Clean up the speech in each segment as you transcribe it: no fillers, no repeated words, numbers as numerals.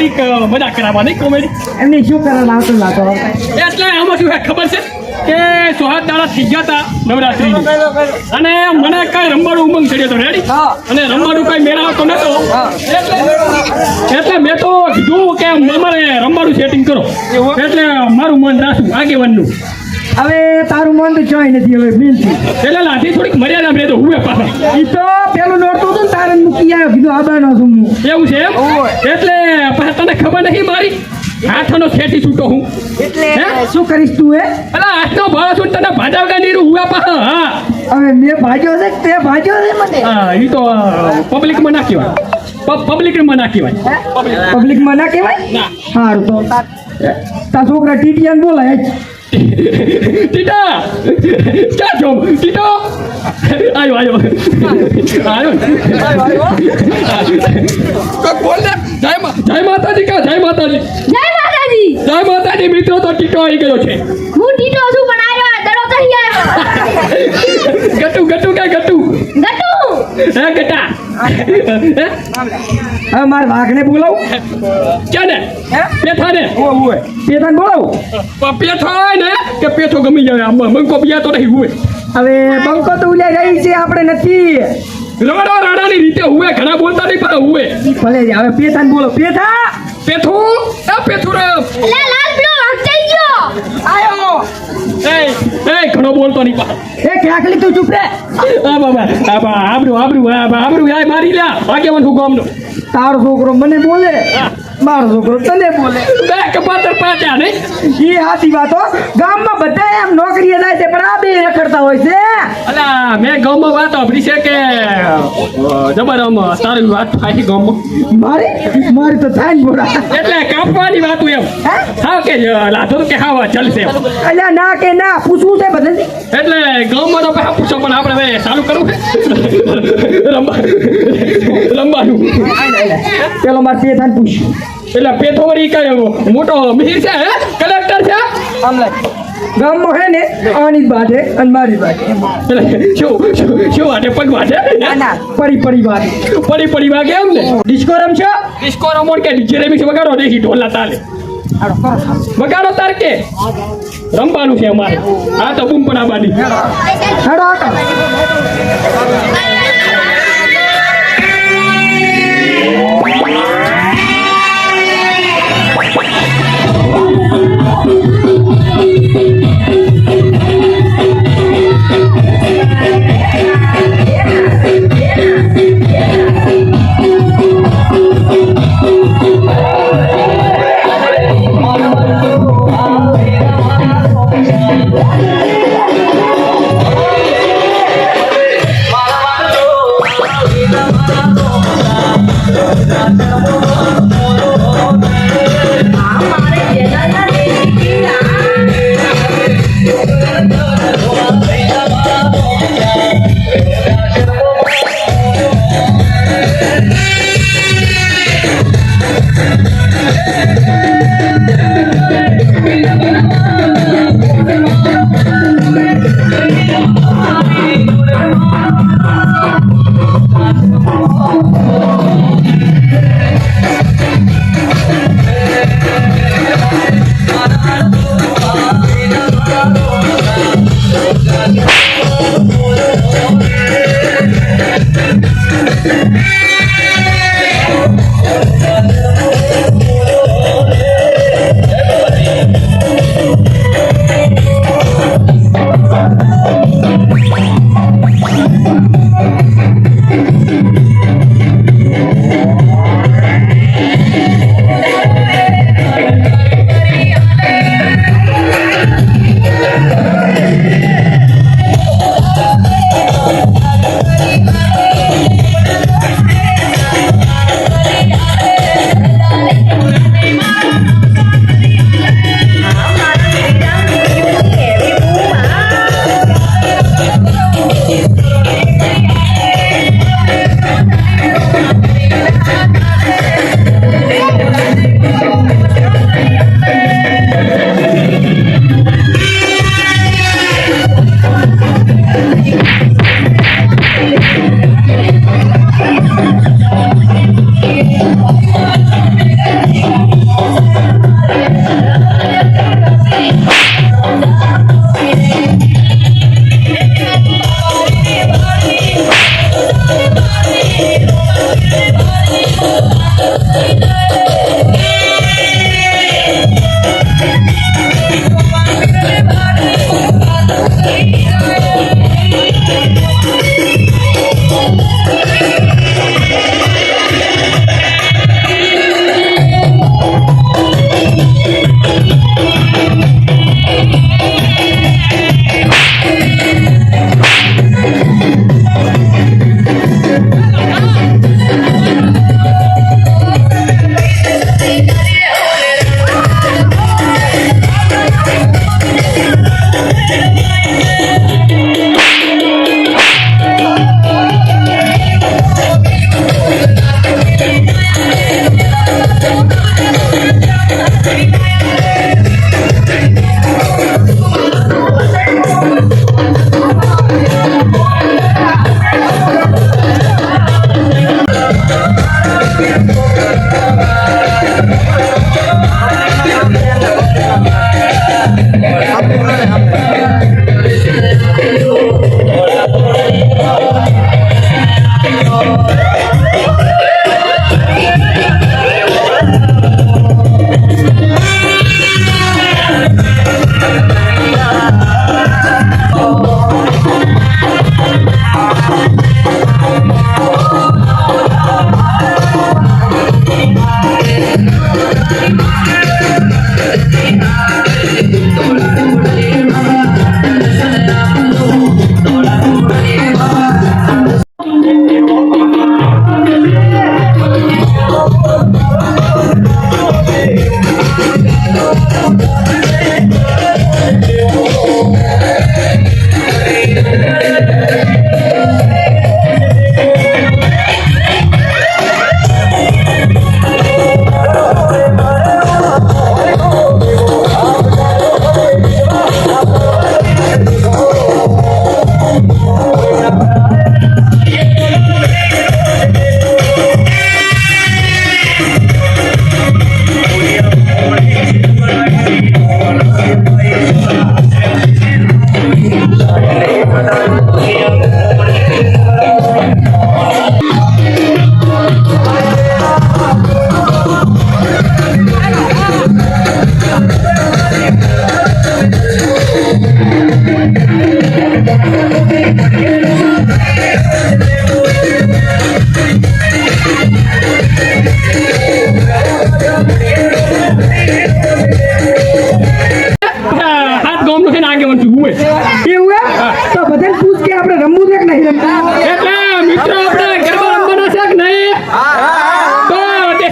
થોડીક મજા કરાવવાની કોમેડી એમની શું કરે લાવતો એટલે આમાં શું ખબર છે કે સોહાગ દાડા થઈ ગયા હતા નવરાત્રી અને મને કઈ રમવાનું ઉમંગ ચડ્યો હતો રેડી અને રમવાનું કઈ મેળા આવતો નતો એટલે મેં તો કીધું કે અમારે રમવાનું સેટિંગ કરો એટલે મારું મન રાખું આગેવાનનું હવે તારું મન તો જોઈ નથી હવે બિલથી એટલે લાઠી થોડીક મર્યાદા મેં તો હુએ પાછા ઈ તો પેલું નોટતું હતું ને તારે મૂકી આવ્યો કીધું આબાનો છું હું એવું છે એમ એટલે પાછા તને ખબર નહીં મારી હાથનો છેટી છૂટો હું એટલે શું કરીશ તું એ અલા હાથનો ભાળો છું તને ભાજાવગા નીરું હુએ પાછા હા હવે મેં ભાજ્યો છે તે ભાજ્યો છે મને હા એ તો પબ્લિકમાં ના કહેવાય પબ્લિકમાં ના કહેવાય પબ્લિકમાં ના કહેવાય સારું તો તારા છોકરા ટીટીયાને બોલાય ટીટા ક્યાં છો ટીટો આયો બોલ ને જય માતાજી કા જય માતાજી જય માતાજી મિત્રો તો ટીટો આવી ગયો છે હું ટીટો છું પણ આવ્યો દડો તો અહીં આવ્યો ગટુ કે ગટુ હે ગટા હવે મારે વાઘને બોલાવું ક્યાં ને પેથા ને ઓય પેતાને બોલાવું પેથો હોય ને કે પેથો ગમી જાય મંકો પિયા તો નહીં હોય હવે બંકો તો ઉલ્યા રહી છે આપણે નથી રાડાની રીતે હુએ ઘણા બોલતા નહીં પણ હુએ ભલે હવે પેતાને બોલો પેથા પેથું પેથું રે લે લાલ પીળો વાઘ થઈ ગયો આયો એ ઘણો બોલતો નહીં પાછો એ ક્યાંકલી તું ચૂપ રે આ બાબા આબરૂ આ મારી લ્યા આગેવાન હું ગામનો તારો છોકરો મને બોલે મારો છોકરો તને બોલે બે કપાતર પાછા ને એ હાથી વાતો ગામમાં બધા એમ નોકરીએ જાય છે પણ આ બે રખડતા હોય છે અલા મેં ગામમાં વાત સાંભળી છે કે જબર આમ સારી વાત થાય છે ગામમાં મારી તો થાય ને બોલા એટલે કાપવાની વાતું એમ હા કે લાથો કે હા ચાલશે એમ અલ્યા ના કે ના પૂછવું છે બધે એટલે ગામમાં તો પહેલા પૂછો પણ આપણે હવે ચાલુ કરવું રમવાનું પેલો મારે પેથાને પૂછ્યું એટલે પેથો વળી કઈ મોટો મિહિર છે હે કલેક્ટર છે ગામમાં હે ને આની જ બાજે અને મારી બાજે એટલે શું વાટે પગ વાટે ના પડી વાગે એમ ને ડિસ્કો રમશો ડિસ્કો રમોડ કે ડીજે રેમિક્સ વગાડો દેખી ઢોલના તાલે વગાડો તાર કે રમવાનું છે અમારે આ તો બૂમ પણ આબાની હેડો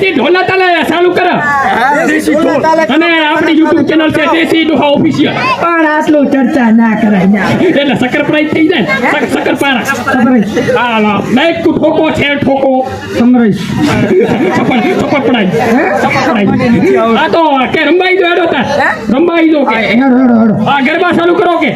દેશી ઢોલા તાલે ચાલુ કરો અને આપણી યુટ્યુબ ચેનલ છે દેશી ડોહા ઓફિશિયલ પણ આટલું ચર્ચા ના કરાય ના એટલે શક્કર પ્રાઈઝ થઈ જાય ને શક્કરપારા સમરાઈશ હા લાઈક તું ઠોકો છે ઠોકો સમરાઈશ ચપડ પડાય આ તો કે રંબાઈ દો હેડો તાર રંબાઈ દો કે હેડો હેડો હેડો આ ગરબા ચાલુ કરો કે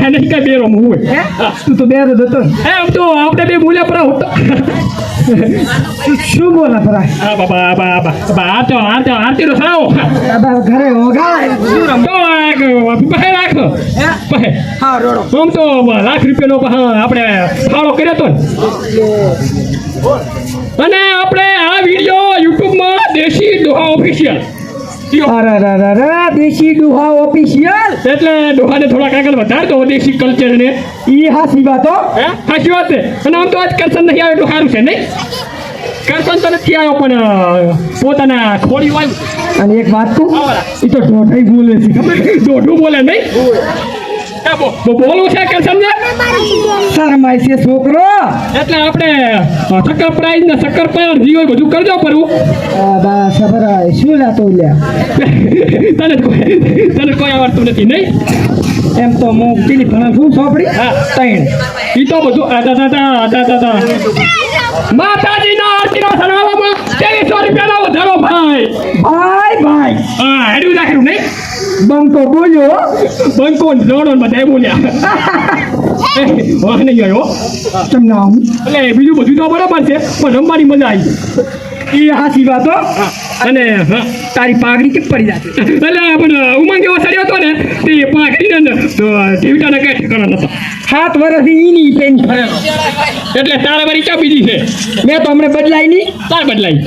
પાસે નહીં કઈ બેરો હું હોય હે તું તો બેરો જ હતો ને. આમ તો આપણે બે બોલ્યા પર હતો તું શું બોલા પરાય હા બાબા બાબા આરતી નો સરાવો બાબા ઘરે હોગાય શું રમ તો પહે રાખો હે પહે હા રોડો આમ તો લાખ રૂપિયાનો આપણે ફાળો કર્યો તો ને અને આપણે આ વિડીયો યુટ્યુબમાં દેશી ડોહા ઓફિશિયલ અરે દેશી ડુહા ઓફિશિયલ એટલે ડોહાને થોડાક આગળ વધારતો દેશી કલ્ચરને ઈ હાસી વાતો હે સાચી વાત છે અને આમ તો આજ કરશન નહીં આવે એટલું સારું છે નહીં કરશન તો નથી આવ્યો પણ પોતાના ખોડી વાયું અને એક વાત તું ઈ તો ઢોઢાઈ બોલે છે ખબર દોઢું બોલે નહીં બોલવું છે કરશન ને શરમાય છે છોકરો એટલે આપણે સક્કર પ્રાઇઝ ને સક્કર પર જીવો બધું કરજો પરવું બા સબરાય શું લાતો લ્યા તને કોઈ આવડતું નથી નહીં એમ તો હું પેલી ભણા શું સોપડી હા. તૈણ ઈ તો બધું માતાજીના આરતીના સણાવામાં 2300 રૂપિયાનો વધારો ભાઈ ભાઈ હા હેડું રાખેલું નહીં બંકો બોલ્યો બંકો જોડો ને બધા બોલ્યા વાહ નહીં આવ્યો તમને આવું એટલે બીજું બધું તો બરાબર છે પણ રમવાની મજા આવી ઈ હાસી વાતો અને હા તારી પાઘડી કે પડી જાતી એટલે પણ ઉમંગ એવો સડ્યો હતો ને તે પાઘડીને ને ટીવટાને કઈ ઠેકાણા નતો 7 વર્ષથી ઈની પેન ફરેલો એટલે તારે મારી ચા બીજી છે મેં તો હમણાં બદલાઈ નહીં તાર બદલાઈ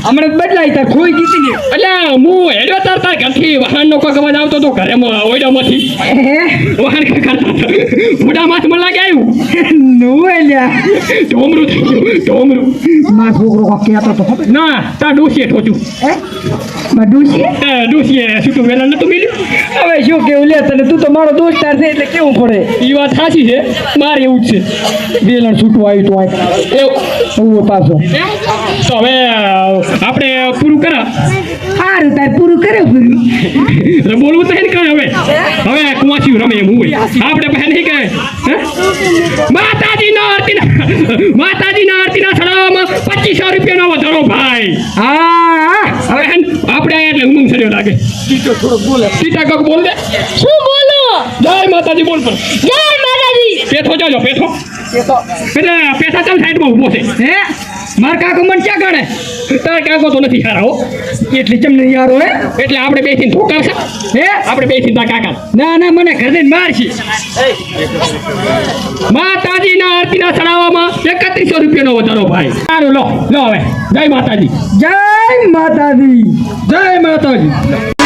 હમણાં બદલાઈ તાર ખોઈ જીતી ગઈ એટલે હું હેડ્યો તાર ઘરથી વાહનનો કોઈ અવાજ આવતો હતો ઘરે ઓયડામાંથી હે વાહન કરતા મોટા માથ મને લાગે આવ્યું નું લ્યા ઢોમરું થઈ ગયું ઢોમરું માં છોકરો કોક કહેતો તો ખબર ના તાર ડોસીએ ઠોચું હે માં ડૂસી ડોસીએ છૂટું વેલા નતું મિલ્યું હવે શું કેવું લે તને તું તો મારો દોસ્તાર છે એટલે કેવું પડે એ વાત સાચી છે મારે એવું જ છે વેલણ છૂટું આવ્યું તો આય એવું હું પાછો તો હવે આપણે પૂરું કરા સારું તાર પૂરું કર્યું પૂરું બોલવું તો નહીં કાંઈ હવે કુવાસી રમે એમ હોય આપણે પહે નહીં કહે માતાજીના આરતીના સડાવવામાં 2500 રૂપિયાનો વધારો ભાઈ હા હવે આપણે એટલે ઉમંગ સડ્યો લાગે ટીટા કાક બોલ દે શું બોલો જય માતાજી બોલ પણ જય માતાજી પેથો જાજો પેથો એટલે પેથા ચાલ સાઈડમાં ઊભો છે હે માર કાકો મને ક્યાં ગણે તાર કાકો તો નથી સારા હો એટલી ચમને યારો હે એટલે આપણે બેસીને ઠોકાવશે હે આપણે બેસીને તાર કાકા ના ના મને ઘરે જઈને મારશે માતાજીના આરતીના સડાવવામાં 3100 રૂપિયાનો વધારો ભાઈ સારું લો હવે જય માતાજી જય માતાજી જય માતાજી